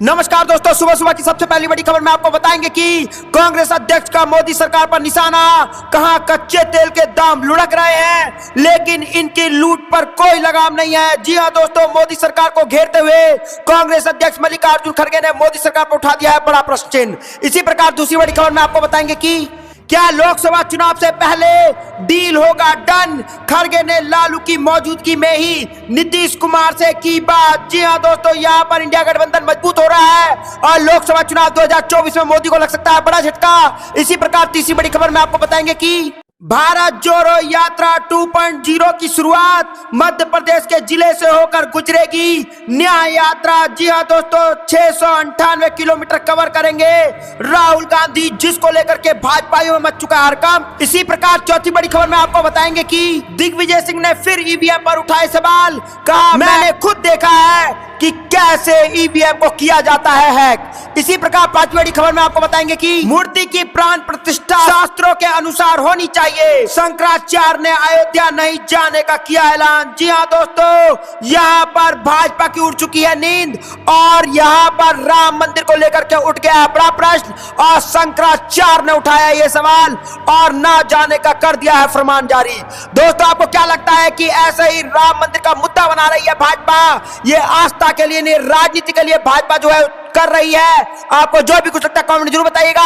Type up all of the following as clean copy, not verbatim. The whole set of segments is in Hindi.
नमस्कार दोस्तों, सुबह सुबह की सबसे पहली बड़ी खबर में आपको बताएंगे कि कांग्रेस अध्यक्ष का मोदी सरकार पर निशाना। कहां कच्चे तेल के दाम लुढ़क रहे हैं, लेकिन इनकी लूट पर कोई लगाम नहीं है। जी हां दोस्तों, मोदी सरकार को घेरते हुए कांग्रेस अध्यक्ष मल्लिकार्जुन खड़गे ने मोदी सरकार पर उठा दिया है बड़ा प्रश्न चिन्ह। इसी प्रकार दूसरी बड़ी खबर में आपको बताएंगे कि क्या लोकसभा चुनाव से पहले डील होगा डन। खड़गे ने लालू की मौजूदगी में ही नीतीश कुमार से की बात। जी हां दोस्तों, यहां पर इंडिया गठबंधन मजबूत हो रहा है और लोकसभा चुनाव 2024 में मोदी को लग सकता है बड़ा झटका। इसी प्रकार तीसरी बड़ी खबर में आपको बताएंगे कि भारत जोड़ो यात्रा 2.0 की शुरुआत मध्य प्रदेश के जिले से होकर गुजरेगी न्याय यात्रा। जी हां दोस्तों, 698 किलोमीटर कवर करेंगे राहुल गांधी, जिसको लेकर के भाजपाइयों में मच चुका है हड़कंप। इसी प्रकार चौथी बड़ी खबर में आपको बताएंगे कि दिग्विजय सिंह ने फिर ईवीएम पर उठाए सवाल। कहा, मैंने खुद देखा है कि कैसे ईवीएम को किया जाता है हैक। इसी प्रकार पांचवी बड़ी खबर में आपको बताएंगे कि मूर्ति की प्राण प्रतिष्ठा शास्त्रों के अनुसार होनी चाहिए। शंकराचार्य ने अयोध्या नहीं जाने का किया ऐलान। जी हां दोस्तों, यहां पर भाजपा की उड़ चुकी है नींद और यहां पर राम मंदिर को लेकर के उठ गया है बड़ा प्रश्न और शंकराचार्य ने उठाया ये सवाल और ना जाने का कर दिया है फरमान जारी। दोस्तों, आपको क्या लगता है कि ऐसे ही राम मंदिर का मुद्दा बना रही है भाजपा? ये आस्था के लिए नहीं, राजनीति के लिए भाजपा जो है कर रही है। आपको जो भी कुछ लगता है कमेंट जरूर बताइएगा।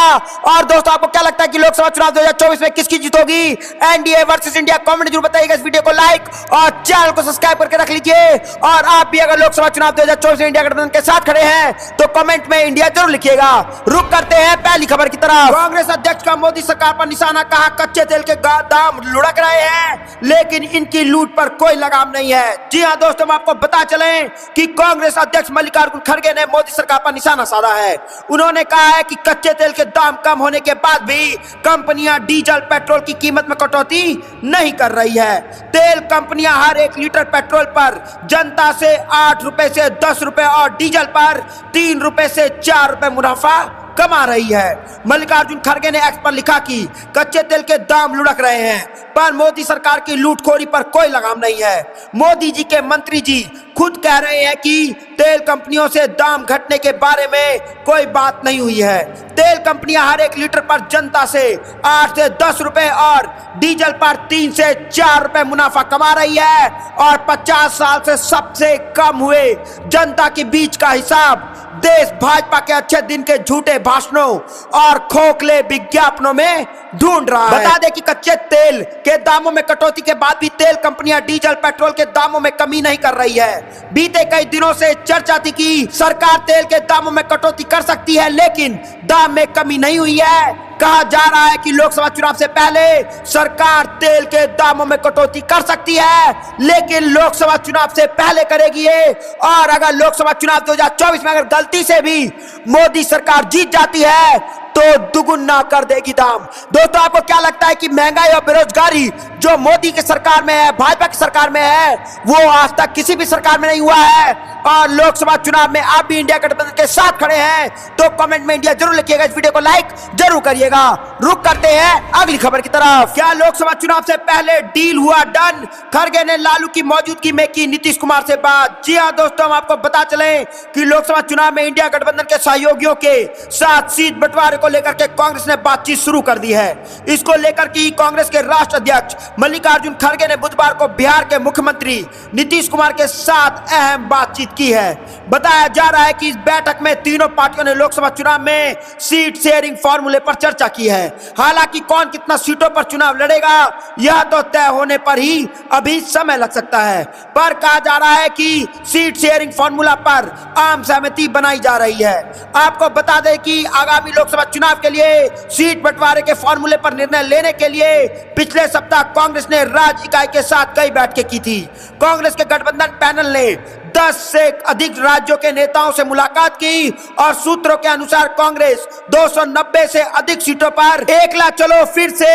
और दोस्तों, आपको क्या लगता है कि लोकसभा चुनाव 2024 में किसकी जीत होगी, एनडीए वर्सेस इंडिया? कमेंट जरूर बताइएगा। इस वीडियो को लाइक और चैनल को सब्सक्राइब करके रख लीजिए। और आप भी अगर लोकसभा चुनाव 2024 में इंडिया गठबंधन के साथ खड़े हैं तो कमेंट में इंडिया जरूर लिखिएगा। रुक करते हैं पहली खबर की तरफ। कांग्रेस अध्यक्ष का मोदी सरकार पर निशाना। कहा, कच्चे तेल के दाम लुढ़क रहे हैं, लेकिन इनकी लूट पर कोई लगाम नहीं है। जी हां दोस्तों, हम आपको बता चलें कि कांग्रेस अध्यक्ष मल्लिकार्जुन खड़गे ने मोदी सरकार पर निशाना साधा है। उन्होंने कहा है कि कच्चे तेल के दाम कम होने के बाद भी कंपनियां डीजल पेट्रोल की कीमत में कटौती नहीं कर रही है। तेल कंपनियां हर 1 लीटर पेट्रोल पर जनता से 8 रुपए से 10 रुपए और डीजल पर 3 रुपए से 4 रुपए मुनाफा कमा रही है। मल्लिकार्जुन खड़गे ने एक्स पर लिखा कि कच्चे तेल के दाम लुढ़क रहे हैं, पर मोदी सरकार की लूटखोरी पर कोई लगाम नहीं है। मोदी जी के मंत्री जी खुद कह रहे हैं कि तेल कंपनियों से दाम घटने के बारे में कोई बात नहीं हुई है। तेल कंपनियां हर 1 लीटर पर जनता से 8 से 10 रुपए और डीजल पर 3 से 4 रुपए मुनाफा कमा रही है और 50 साल से सबसे कम हुए जनता के बीच का हिसाब देश भाजपा के अच्छे दिन के झूठे भाषणों और खोखले विज्ञापनों में ढूंढ रहा है। बता दें कि कच्चे तेल के दामों में कटौती के बाद भी तेल कंपनियां डीजल पेट्रोल के दामों में कमी नहीं कर रही है। बीते कई दिनों से चर्चा थी कि सरकार तेल के दामों में कटौती कर सकती है, लेकिन दाम में कमी नहीं हुई है। कहा जा रहा है कि लोकसभा चुनाव से पहले सरकार तेल के दामों में कटौती कर सकती है, लेकिन लोकसभा चुनाव से पहले करेगी ये। और अगर लोकसभा चुनाव 2024 में अगर गलती से भी मोदी सरकार जीत जाती है तो दुगुना कर देगी दाम। दोस्तों, आपको क्या लगता है कि महंगाई और बेरोजगारी जो मोदी की सरकार में है, भाजपा की सरकार में है, वो आज तक किसी भी सरकार में नहीं हुआ है? और लोकसभा चुनाव में आप भी इंडिया गठबंधन के साथ खड़े हैं तो कमेंट में इंडिया जरूर लिखिएगा। इस वीडियो को लाइक जरूर करिएगा। रुक करते हैं अगली खबर की तरफ। क्या लोकसभा चुनाव से पहले डील हुआ डन? खड़गे ने लालू की मौजूदगी में की नीतीश कुमार से बात। जी हां दोस्तों, हम आपको बता चलें कि लोकसभा चुनाव में इंडिया गठबंधन के सहयोगियों के साथ सीट बंटवारे को लेकर के कांग्रेस ने बातचीत शुरू कर दी है। इसको लेकर के कांग्रेस के राष्ट्रीय अध्यक्ष मल्लिकार्जुन खड़गे ने बुधवार को बिहार के मुख्यमंत्री नीतीश कुमार के साथ अहम बातचीत की है। बताया जा रहा है कि इस बैठक में तीनों पार्टियों ने लोकसभा चुनाव में सीट शेयरिंग फॉर्मूले पर चर्चा की है। हालांकि कौन कितना सीटों पर चुनाव लड़ेगा यह तो तय होने पर ही अभी समय लग सकता है, पर कहा जा रहा है कि सीट शेयरिंग फॉर्मूला पर आम सहमति बनाई जा रही है। आपको बता दें कि आगामी लोकसभा चुनाव के लिए सीट बंटवारे के फॉर्मूले पर निर्णय लेने के लिए पिछले सप्ताह कांग्रेस ने राज्य इकाई के साथ कई बैठकें की थी। कांग्रेस के गठबंधन पैनल ने 10 से अधिक राज्यों के नेताओं से मुलाकात की और सूत्रों के अनुसार कांग्रेस 290 से अधिक सीटों पर एकला चलो फिर से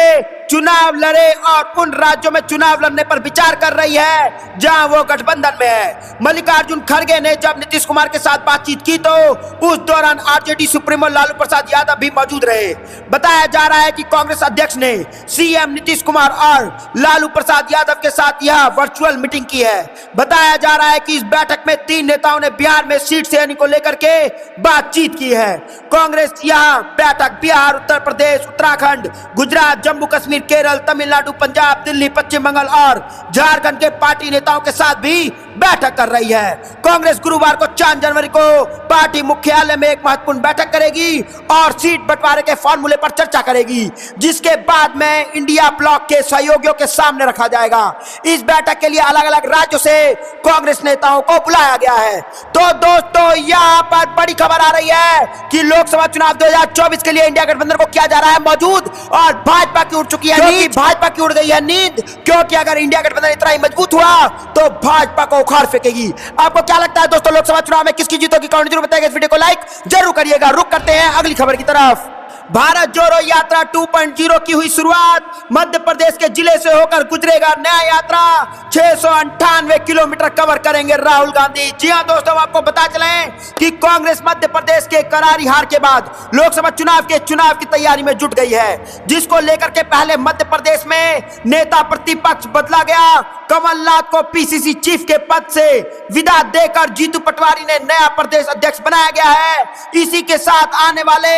चुनाव लड़े और उन राज्यों में चुनाव लड़ने पर विचार कर रही है जहां वो गठबंधन में है। मल्लिकार्जुन खड़गे ने जब नीतीश कुमार के साथ बातचीत की तो उस दौरान आरजेडी सुप्रीमो लालू प्रसाद यादव भी मौजूद रहे। बताया जा रहा है कि कांग्रेस अध्यक्ष ने सीएम नीतीश कुमार और लालू प्रसाद यादव के साथ यह वर्चुअल मीटिंग की है। बताया जा रहा है कि इस बैठक बैठक में 3 नेताओं ने बिहार में सीट शेयरिंग को लेकर के बातचीत की है। कांग्रेस यहां बैठक बिहार, उत्तर प्रदेश, उत्तराखंड, गुजरात, जम्मू कश्मीर, केरल, तमिलनाडु, पंजाब, दिल्ली, पश्चिम बंगाल और झारखंड के पार्टी नेताओं के साथ भी बैठक कर रही है। कांग्रेस गुरुवार को 4 जनवरी को पार्टी मुख्यालय में एक महत्वपूर्ण बैठक करेगी और सीट बंटवारे के फॉर्मूले पर चर्चा करेगी, जिसके बाद में इंडिया ब्लॉक के सहयोगियों के सामने रखा जाएगा। इस बैठक के लिए अलग अलग राज्यों से कांग्रेस नेताओं को बुलाया गया है। तो दोस्तों, यहाँ पर बड़ी खबर आ रही है कि लोकसभा चुनाव 2024 के लिए इंडिया गठबंधन को किया जा रहा है मौजूद, और भाजपा की उड़ चुकी है नींद। भाजपा की उड़ गई है नींद, क्योंकि अगर इंडिया गठबंधन इतना ही मजबूत हुआ तो भाजपा को उखाड़ फेंकेगी। आपको क्या लगता है दोस्तों, लोकसभा चुनाव में किसकी जीत होगी? कमेंट जरूर बताइएगा। इस वीडियो को लाइक जरूर करिएगा। रुक करते हैं अगली खबर की तरफ। भारत जोड़ो यात्रा 2.0 की हुई शुरुआत। मध्य प्रदेश के जिले से होकर गुजरेगा नया यात्रा। 698 किलोमीटर कवर करेंगे राहुल गांधी। जी हां दोस्तों, आपको बता चलें कि कांग्रेस मध्य प्रदेश के करारी हार के बाद लोकसभा चुनाव की तैयारी में जुट गई है, जिसको लेकर के पहले मध्य प्रदेश में नेता प्रतिपक्ष बदला गया। कमलनाथ को पीसीसी चीफ के पद से विदा देकर जीतू पटवारी ने नया प्रदेश अध्यक्ष बनाया गया है। इसी के साथ आने वाले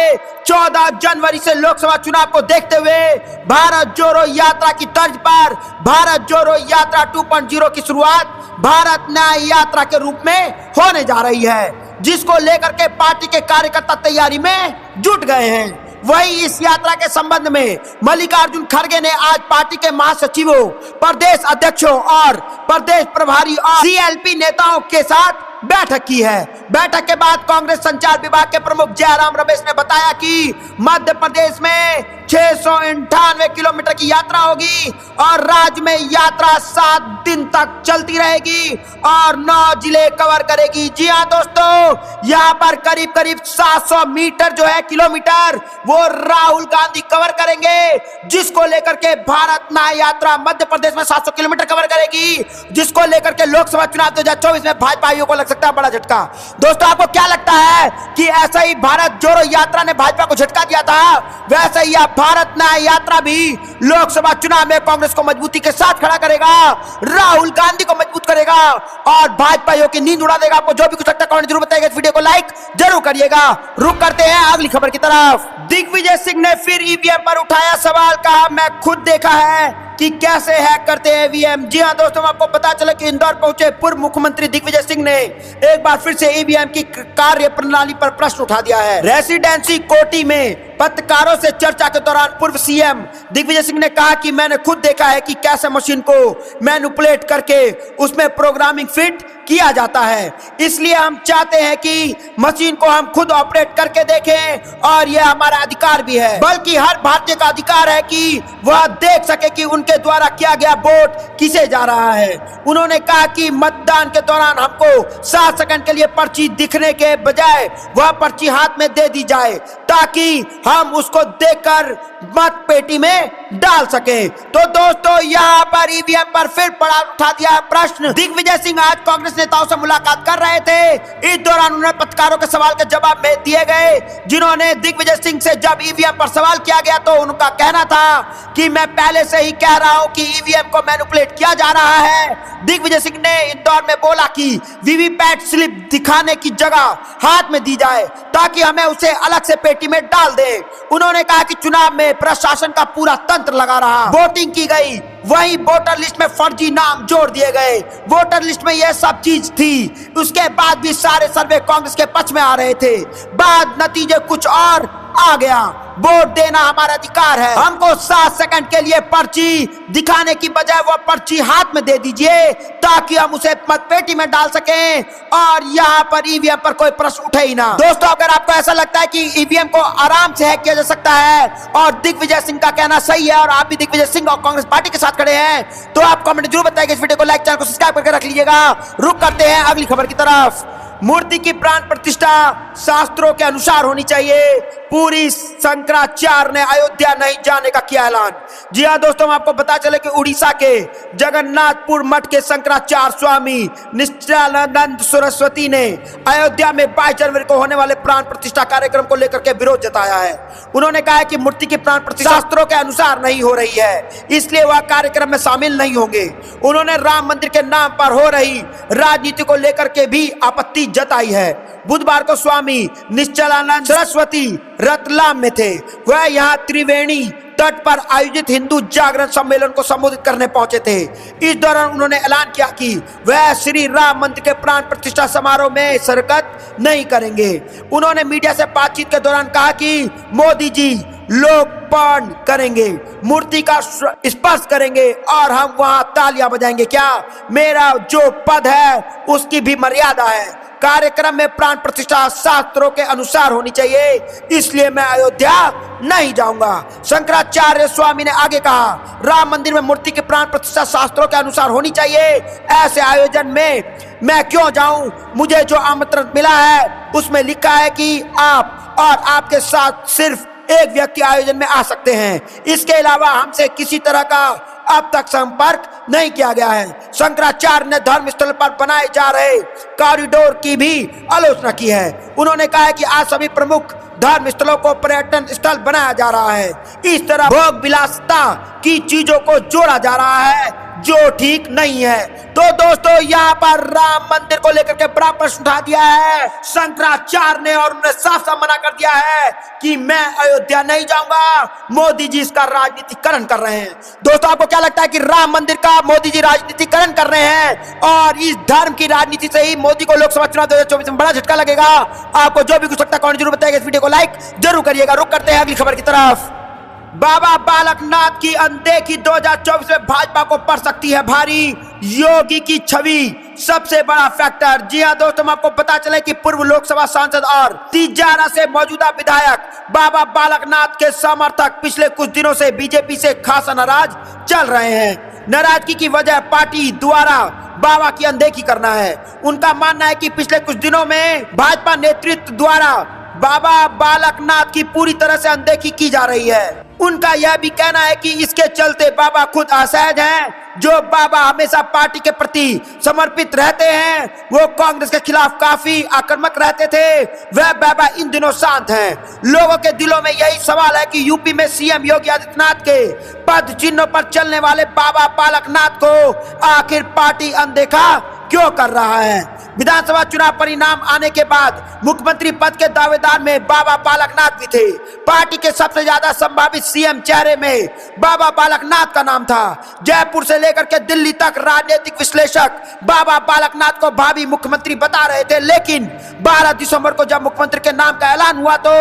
14 जनवरी से लोकसभा चुनाव को देखते हुए भारत जोड़ो यात्रा की तर्ज पर भारत जोड़ो यात्रा 2.0 की शुरुआत भारत न्याय यात्रा के रूप में होने जा रही है, जिसको लेकर के पार्टी के कार्यकर्ता तैयारी में जुट गए हैं। वही इस यात्रा के संबंध में मल्लिकार्जुन खड़गे ने आज पार्टी के महासचिवों, प्रदेश अध्यक्षों और प्रदेश प्रभारी और सीएलपी नेताओं के साथ बैठक की है। बैठक के बाद कांग्रेस संचार विभाग के प्रमुख जयराम रमेश ने बताया कि मध्य प्रदेश में 698 किलोमीटर की यात्रा होगी और राज्य में यात्रा 7 दिन तक चलती रहेगी और 9 जिले कवर करेगी। जी हाँ दोस्तों, यहाँ पर करीब करीब 700 मीटर जो है किलोमीटर वो राहुल गांधी कवर करेंगे, जिसको लेकर के भारत न्याय यात्रा मध्य प्रदेश में 700 किलोमीटर कवर करेगी, जिसको लेकर के लोकसभा चुनाव 2024 में भाजपा को लग सकता है बड़ा झटका। दोस्तों, आपको क्या लगता है कि ऐसा ही भारत जोड़ो यात्रा ने भाजपा को झटका दिया था, वैसे ही भारत न्याय यात्रा भी लोकसभा चुनाव में कांग्रेस को मजबूती के साथ खड़ा करेगा, राहुल गांधी को मजबूत करेगा और भाजपा की नींद उड़ा देगा। आपको जो भी कुछ लगता है कमेंट जरूर बताइएगा। इस वीडियो को लाइक जरूर करिएगा। रुक करते हैं अगली खबर की तरफ। दिग्विजय सिंह ने फिर ईवीएम पर उठाया सवाल, कहा मैं खुद देखा है कि कैसे हैक करते हैं ईवीएम। जी हां दोस्तों, आपको पता चला कि इंदौर पहुंचे पूर्व मुख्यमंत्री दिग्विजय सिंह ने एक बार फिर से ईवीएम की कार्य प्रणाली पर प्रश्न उठा दिया है। रेसिडेंसी कोटी में पत्रकारों से चर्चा के दौरान पूर्व सीएम दिग्विजय सिंह ने कहा कि मैंने खुद देखा है कि कैसे मशीन को मैनिपुलेट करके उसमें प्रोग्रामिंग फिट किया जाता है, इसलिए हम चाहते हैं कि मशीन को हम खुद ऑपरेट करके देखें और यह हमारा अधिकार भी है, बल्कि हर भारतीय का अधिकार है कि वह देख सके कि उनके द्वारा किया गया वोट किसे जा रहा है। उन्होंने कहा कि मतदान के दौरान हमको 7 सेकंड के लिए पर्ची दिखने के बजाय वह पर्ची हाथ में दे दी जाए ताकि हम उसको देखकर मत पेटी में डाल सके। तो दोस्तों, यहाँ पर ईवीएम पर फिर बड़ा उठा दिया प्रश्न। दिग्विजय सिंह आज कांग्रेस नेताओं से मुलाकात कर रहे थे। इस दौरान उन्हें पत्रकारों के सवाल के जवाब में दिए गए, जिन्होंने दिग्विजय सिंह से जब ईवीएम पर सवाल किया गया तो उनका कहना था कि मैं पहले से ही कह रहा हूं कि ईवीएम को मैनिपुलेट किया जा रहा है। दिग्विजय सिंह ने इंदौर में बोला कि वीवीपैट स्लिप दिखाने की जगह हाथ में दी जाए ताकि हमें उसे अलग से पेटी में डाल दे। उन्होंने कहा कि चुनाव में प्रशासन का पूरा तंत्र लगा रहा, वोटिंग की गई, वही वोटर लिस्ट में फर्जी नाम जोड़ दिए गए, वोटर लिस्ट में यह सब चीज थी। उसके बाद भी सारे सर्वे कांग्रेस के पक्ष में आ रहे थे, बाद नतीजे कुछ और आ गया। वोट देना हमारा अधिकार है, हमको 7 सेकंड के लिए पर्ची दिखाने की बजाय वो पर्ची हाथ में दे दीजिए ताकि हम उसे मतपेटी में डाल सकें और यहाँ पर ईवीएम पर कोई प्रश्न उठे ही ना। दोस्तों, अगर आपको ऐसा लगता है कि ईवीएम को आराम से हैक किया जा सकता है और दिग्विजय सिंह का कहना सही है और आप भी दिग्विजय सिंह और कांग्रेस पार्टी के साथ खड़े हैं, तो आप कमेंट जरूर बताइए। इस वीडियो को लाइक, चैनल को सब्सक्राइब करके रख लीजिएगा। रुक करते हैं अगली खबर की तरफ। मूर्ति की प्राण प्रतिष्ठा शास्त्रों के अनुसार होनी चाहिए। पूरी शंकराचार्य ने अयोध्या नहीं जाने का किया ऐलान। जी हाँ दोस्तों, आपको पता चले कि उड़ीसा के जगन्नाथपुर मठ के शंकराचार्य स्वामी निश्चलानंद सरस्वती ने अयोध्या में 22 जनवरी को होने वाले प्राण प्रतिष्ठा कार्यक्रम को लेकर के विरोध जताया है। उन्होंने कहा है कि मूर्ति की प्राण प्रतिष्ठा शास्त्रों के अनुसार नहीं हो रही है, इसलिए वह कार्यक्रम में शामिल नहीं होंगे। उन्होंने राम मंदिर के नाम पर हो रही राजनीति को लेकर के भी आपत्ति जताई है। बुधवार को स्वामी निश्चलानंद सरस्वती रतलाम में थे। वह यहाँ त्रिवेणी तट पर आयोजित हिंदू जागरण सम्मेलन को संबोधित करने पहुंचे थे। इस दौरान उन्होंने ऐलान किया कि वह श्री राम मंदिर के प्राण प्रतिष्ठा समारोह में शिरकत नहीं करेंगे। उन्होंने मीडिया से बातचीत के दौरान कहा कि मोदी जी लोकार्पण करेंगे, मूर्ति का स्पर्श करेंगे और हम वहां तालियां बजाएंगे। क्या मेरा जो पद है उसकी भी मर्यादा है। कार्यक्रम में प्राण प्रतिष्ठा शास्त्रों के अनुसार होनी चाहिए, इसलिए मैं अयोध्या नहीं जाऊंगा। शंकराचार्य स्वामी ने आगे कहा, राम मंदिर में मूर्ति की प्राण प्रतिष्ठा शास्त्रों के अनुसार होनी चाहिए। ऐसे आयोजन में मैं क्यों जाऊं? मुझे जो आमंत्रण मिला है उसमें लिखा है कि आप और आपके साथ सिर्फ एक व्यक्ति आयोजन में आ सकते हैं। इसके अलावा हमसे किसी तरह का अब तक संपर्क नहीं किया गया है। शंकराचार्य ने धर्म स्थल पर बनाए जा रहे कॉरिडोर की भी आलोचना की है। उन्होंने कहा है कि आज सभी प्रमुख धर्म स्थलों को पर्यटन स्थल बनाया जा रहा है। इस तरह भोग विलासिता की चीजों को जोड़ा जा रहा है जो ठीक नहीं है। तो दोस्तों, यहाँ पर राम मंदिर को लेकर के बड़ा प्रश्न उठा दिया है शंकराचार्य ने, और उन्होंने साफ साफ मना कर दिया है कि मैं अयोध्या नहीं जाऊंगा। मोदी जी इसका राजनीतिकरण कर रहे हैं। दोस्तों, आपको क्या लगता है कि राम मंदिर का मोदी जी राजनीतिकरण कर रहे हैं और इस धर्म की राजनीति से ही मोदी को लोकसभा चुनाव 2024 में बड़ा झटका लगेगा? आपको जो भी कुछ लगता है कमेंट जरूर बताइएगा। इस वीडियो को लाइक जरूर करिएगा। रुक करते हैं अगली खबर की तरफ। बाबा बालकनाथ की अनदेखी 2024 में भाजपा को पड़ सकती है भारी। योगी की छवि सबसे बड़ा फैक्टर। जी हां दोस्तों, आपको पता चले कि पूर्व लोकसभा सांसद और तिजारा से मौजूदा विधायक बाबा बालकनाथ के समर्थक पिछले कुछ दिनों से बीजेपी से खासा नाराज चल रहे हैं। नाराजगी की वजह पार्टी द्वारा बाबा की अनदेखी करना है। उनका मानना है कि पिछले कुछ दिनों में भाजपा नेतृत्व द्वारा बाबा बालकनाथ की पूरी तरह से अनदेखी की जा रही है। उनका यह भी कहना है कि इसके चलते बाबा खुद असहज हैं। जो बाबा हमेशा पार्टी के प्रति समर्पित रहते हैं, वो कांग्रेस के खिलाफ काफी आक्रामक रहते थे, वह बाबा इन दिनों शांत हैं। लोगों के दिलों में यही सवाल है कि यूपी में सीएम योगी आदित्यनाथ के पद चिन्हों पर चलने वाले बाबा बालकनाथ को आखिर पार्टी अनदेखा क्यों कर रहा है। विधानसभा चुनाव परिणाम आने के बाद मुख्यमंत्री पद के दावेदार में बाबा बालकनाथ भी थे। पार्टी के सबसे ज्यादा संभावित सीएम चेहरे में बाबा बालकनाथ का नाम था। जयपुर से लेकर के दिल्ली तक राजनीतिक विश्लेषक बाबा बालकनाथ को भावी मुख्यमंत्री बता रहे थे, लेकिन 12 दिसंबर को जब मुख्यमंत्री के नाम का ऐलान हुआ तो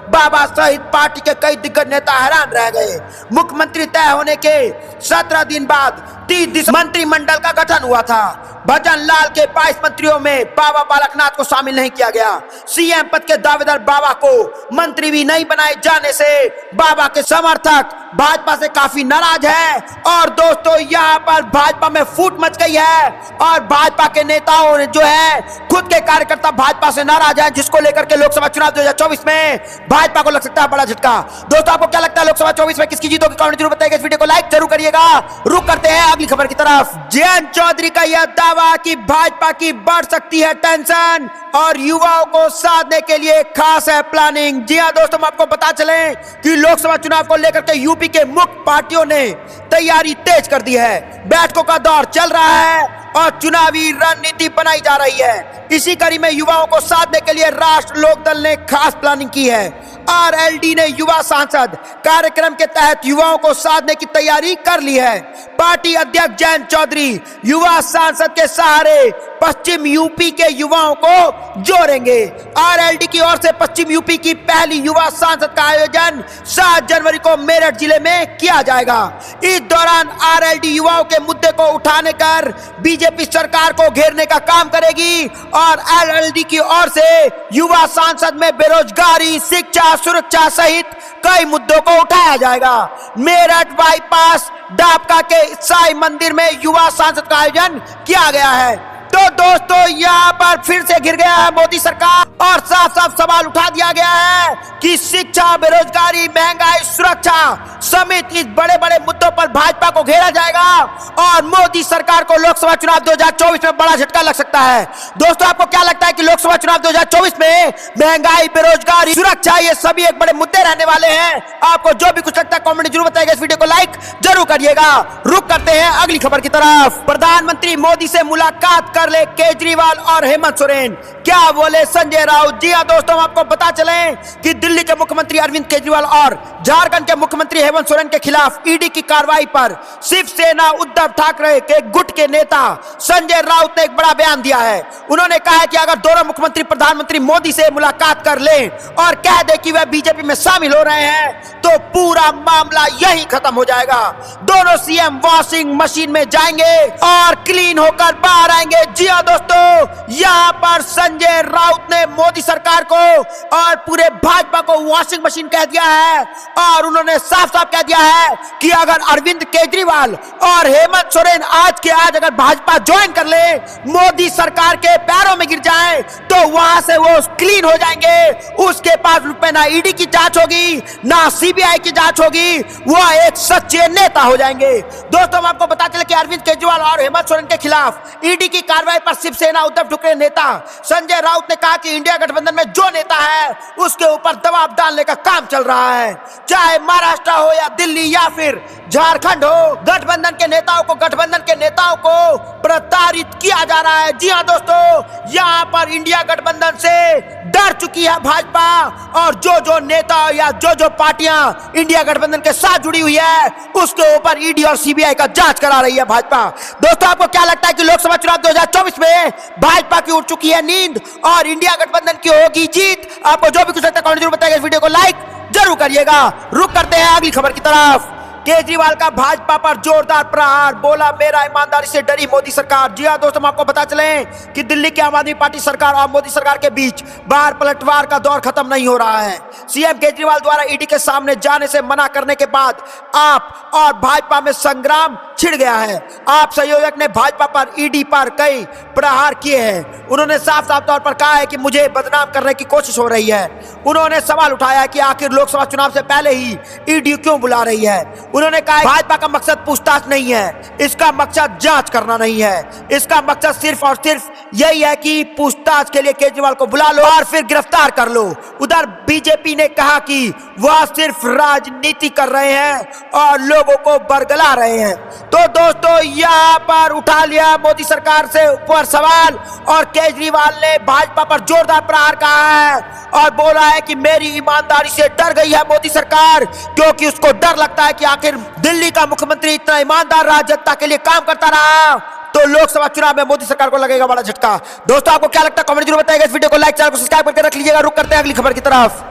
बाबा सहित पार्टी के कई दिग्गज नेता हैरान रह गए। मुख्यमंत्री तय होने के 17 दिन बाद 30 दिसंबर मंत्रिमंडल का गठन हुआ था। भजन लाल के 22 मंत्रियों में बाबा बालकनाथ को शामिल नहीं किया गया। सीएम पद के दावेदार बाबा को मंत्री भी नहीं बनाए जाने से बाबा के समर्थक भाजपा से काफी नाराज है। और दोस्तों, यहाँ पर भाजपा में फूट मच गई है और भाजपा के नेताओं ने जो है खुद के कार्यकर्ता भाजपा से नाराज है, जिसको लेकर के लोकसभा चुनाव 2024 में भाजपा को लग सकता है बड़ा झटका। दोस्तों, आपको क्या लगता है लोकसभा 24 में किसकी जीत होगी? कमेंट जरूर बताइएगा। इस वीडियो को लाइक जरूर करिएगा। रुक करते हैं अगली खबर की तरफ। जयंत चौधरी का यह दावा कि भाजपा की बढ़ सकती है टेंशन और युवाओं को साधने के लिए खास है प्लानिंग। जी हां दोस्तों, आपको पता चले कि लोकसभा चुनाव को लेकर के यूपी के मुख्य पार्टियों ने तैयारी तेज कर दी है। बैठकों का दौर चल रहा है और चुनावी रणनीति बनाई जा रही है। इसी कड़ी में युवाओं को साधने के लिए राष्ट्र लोकदल ने खास प्लानिंग की है। आरएलडी ने युवा सांसद कार्यक्रम के तहत युवाओं को साधने की तैयारी कर ली है। पार्टी अध्यक्ष जयंत चौधरी युवा सांसद के सहारे पश्चिम यूपी के युवाओं को जोड़ेंगे। आरएलडी की ओर से पश्चिम यूपी की पहली युवा सांसद का आयोजन 7 जनवरी को मेरठ जिले में किया जाएगा। इस दौरान आरएलडी युवाओं के मुद्दे को उठाने कर बीजेपी सरकार को घेरने का काम करेगी और आरएलडी की ओर से युवा सांसद में बेरोजगारी, शिक्षा, सुरक्षा सहित कई मुद्दों को उठाया जाएगा। मेरठ बाईपास डाबका के साई मंदिर में युवा सांसद का आयोजन किया गया है। तो दोस्तों यहाँ पर फिर से गिर गया है मोदी सरकार और साफ साफ सवाल उठा दिया गया है कि शिक्षा, बेरोजगारी, महंगाई, सुरक्षा समेत इस बड़े बड़े मुद्दों पर भाजपा को घेरा जाएगा और मोदी सरकार को लोकसभा चुनाव 2024 में बड़ा झटका लग सकता है। दोस्तों आपको क्या लगता है कि लोकसभा चुनाव 2024 में महंगाई, बेरोजगारी, सुरक्षा ये सभी एक बड़े मुद्दे रहने वाले हैं? आपको जो भी कुछ लगता है कमेंट जरूर बताइएगा। इस वीडियो को लाइक जरूर करिएगा। रुक करते हैं अगली खबर की तरफ। प्रधानमंत्री मोदी से मुलाकात कर ले केजरीवाल और हेमंत सोरेन, क्या बोले संजय राउत? जी हां दोस्तों, हम आपको बता चलें कि दिल्ली के मुख्यमंत्री अरविंद केजरीवाल और झारखंड के मुख्यमंत्री हेमंत सोरेन के खिलाफ ईडी की कार्रवाई पर शिवसेना उद्धव ठाकरे के गुट के नेता संजय राउत ने एक बड़ा बयान दिया है। उन्होंने कहा है कि अगर दोनों मुख्यमंत्री प्रधानमंत्री मोदी से मुलाकात कर लें और कह दे कि वह बीजेपी में शामिल हो रहे हैं तो पूरा मामला यही खत्म हो जाएगा। दोनों सीएम वॉशिंग मशीन में जाएंगे और क्लीन होकर बाहर आएंगे। जी हां दोस्तों, यहां पर संजय राउत ने मोदी सरकार को और पूरे भाजपा को वॉशिंग मशीन कह दिया है और उन्होंने साफ साफ कह दिया है कि अगर अरविंद केजरीवाल और हेमंत सोरेन आज के आज अगर भाजपा ज्वाइन कर ले, मोदी सरकार के पैरों में गिर जाए तो वहां से वो क्लीन हो जाएंगे। उसके पास ना ईडी की जांच होगी ना सीबीआई की जांच होगी, वो एक सच्चे नेता हो जाएंगे। दोस्तों हम आपको बता चले कि अरविंद केजरीवाल और हेमंत सोरेन के खिलाफ ईडी की कार्रवाई पर शिवसेना उद्धव ठाकरे नेता संजय राउत ने कहा कि इंडिया गठबंधन में जो नेता है उसके ऊपर दबाव डालने का काम चल रहा है, चाहे महाराष्ट्र हो या दिल्ली या फिर झारखंड हो। गठबंधन के नेताओं को प्रताड़ित किया जा रहा है। जी हां दोस्तों, यहां पर इंडिया गठबंधन से डर चुकी है भाजपा और जो नेता या जो पार्टियां इंडिया गठबंधन के साथ जुड़ी हुई है उसके ऊपर ईडी और सीबीआई का जांच करा रही है भाजपा। दोस्तों आपको क्या लगता है कि लोकसभा चुनाव 2024 में भाजपा की उठ चुकी है नींद और इंडिया गठबंधन की होगी जीत? आपको जो भी कुछ लगता है कमेंट जरूर बताइएगा। इस वीडियो को लाइक जरूर करिएगा। रुक करते हैं अगली खबर की तरफ। केजरीवाल का भाजपा पर जोरदार प्रहार, बोला मेरा ईमानदारी से डरी मोदी सरकार। जी हां दोस्तों, हम आपको बता चलें कि दिल्ली की आम आदमी पार्टी सरकार और मोदी सरकार के बीच बाहर पलटवार का दौर खत्म नहीं हो रहा है। सीएम केजरीवाल द्वारा ईडी के सामने जाने से मना करने के बाद आप और भाजपा में संग्राम छिड़ गया है। आप संयोजक ने भाजपा पर ईडी पर कई प्रहार किए हैं। उन्होंने साफ साफ तौर पर कहा है कि मुझे बदनाम करने की कोशिश हो रही है। उन्होंने सवाल उठाया कि आखिर लोकसभा चुनाव से पहले ही ईडी क्यों बुला रही है। उन्होंने कहा भाजपा का मकसद पूछताछ नहीं है, इसका मकसद जांच करना नहीं है, इसका मकसद सिर्फ और सिर्फ यही है कि पूछताछ के लिए केजरीवाल को बुला लो और फिर गिरफ्तार कर लो। उधर बीजेपी ने कहा कि वह सिर्फ राजनीति कर रहे हैं और लोगों को बरगला रहे हैं। तो दोस्तों यहाँ पर उठा लिया मोदी सरकार से ऊपर सवाल और केजरीवाल ने भाजपा पर जोरदार प्रहार कहा है और बोला है कि मेरी ईमानदारी से डर गई है मोदी सरकार, क्योंकि उसको डर लगता है कि आखिर दिल्ली का मुख्यमंत्री इतना ईमानदार रहा, जनता के लिए काम करता रहा, तो लोकसभा चुनाव में मोदी सरकार को लगेगा बड़ा झटका। दोस्तों आपको क्या लगता है कमेंट जरूर बताइएगा। इस वीडियो को लाइक, चैनल को सब्सक्राइब करके रख लीजिएगा। रुक करते हैं अगली खबर की तरफ।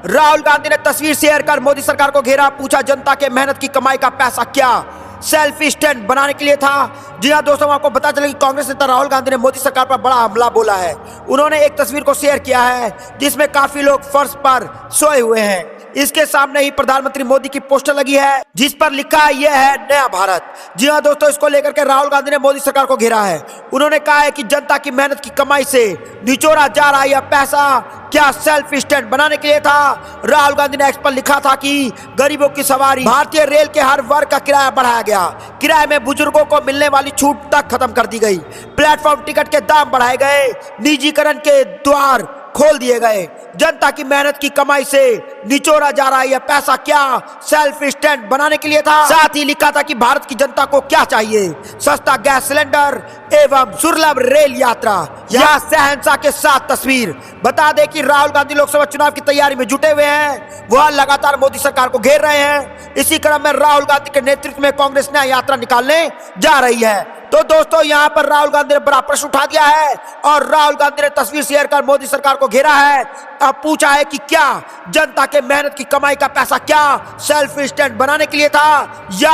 राहुल गांधी ने तस्वीर शेयर कर मोदी सरकार को घेरा, पूछा जनता के मेहनत की कमाई का पैसा क्या सेल्फी स्टैंड बनाने के लिए था? जी हां दोस्तों, आपको पता चला कि कांग्रेस नेता राहुल गांधी ने मोदी सरकार पर बड़ा हमला बोला है। उन्होंने एक तस्वीर को शेयर किया है जिसमें काफी लोग फर्श पर सोए हुए हैं। इसके सामने ही प्रधानमंत्री मोदी की पोस्टर लगी है जिस पर लिखा है यह है नया भारत। जी हां दोस्तों, इसको लेकर के राहुल गांधी ने मोदी सरकार को घेरा है। उन्होंने कहा है कि जनता की मेहनत की कमाई से निचोड़ा जा रहा यह पैसा क्या सेल्फ स्टैंड बनाने के लिए था? राहुल गांधी ने एक्स पर लिखा था कि गरीबों की सवारी, भारतीय रेल के हर वर्ग का किराया बढ़ाया गया, किराए में बुजुर्गों को मिलने वाली छूट तक खत्म कर दी गई, प्लेटफॉर्म टिकट के दाम बढ़ाए गए, निजीकरण के द्वार खोल दिए गए। जनता की मेहनत की कमाई से निचोड़ा जा रहा है यह पैसा क्या सेल्फ स्टैंड बनाने के लिए था? साथ ही लिखा था कि भारत की जनता को क्या चाहिए, सस्ता गैस सिलेंडर एवं दुर्लभ रेल यात्रा। यह शहंशाह के साथ तस्वीर। बता दें कि राहुल गांधी लोकसभा चुनाव की तैयारी में जुटे हुए हैं। वह लगातार मोदी सरकार को घेर रहे हैं। इसी क्रम में राहुल गांधी के नेतृत्व में कांग्रेस न्याय यात्रा निकालने जा रही है। तो दोस्तों यहाँ पर राहुल गांधी ने बड़ा प्रश्न उठा दिया है और राहुल गांधी ने तस्वीर शेयर कर मोदी सरकार को घेरा है। अब पूछा है कि क्या जनता के मेहनत की कमाई का पैसा क्या सेल्फ स्टैंड बनाने के लिए था या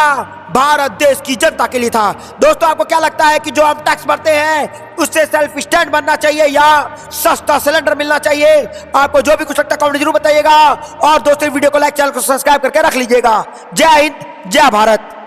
भारत देश की जनता के लिए था? दोस्तों आपको क्या लगता है कि जो हम टैक्स भरते हैं उससे सेल्फ स्टैंड बनना चाहिए या सस्ता सिलेंडर मिलना चाहिए? आपको जो भी कुछ लगता है कमेंट जरूर बताइएगा और दोस्तों वीडियो को लाइक, चैनल को सब्सक्राइब करके रख लीजिएगा। जय हिंद, जय भारत।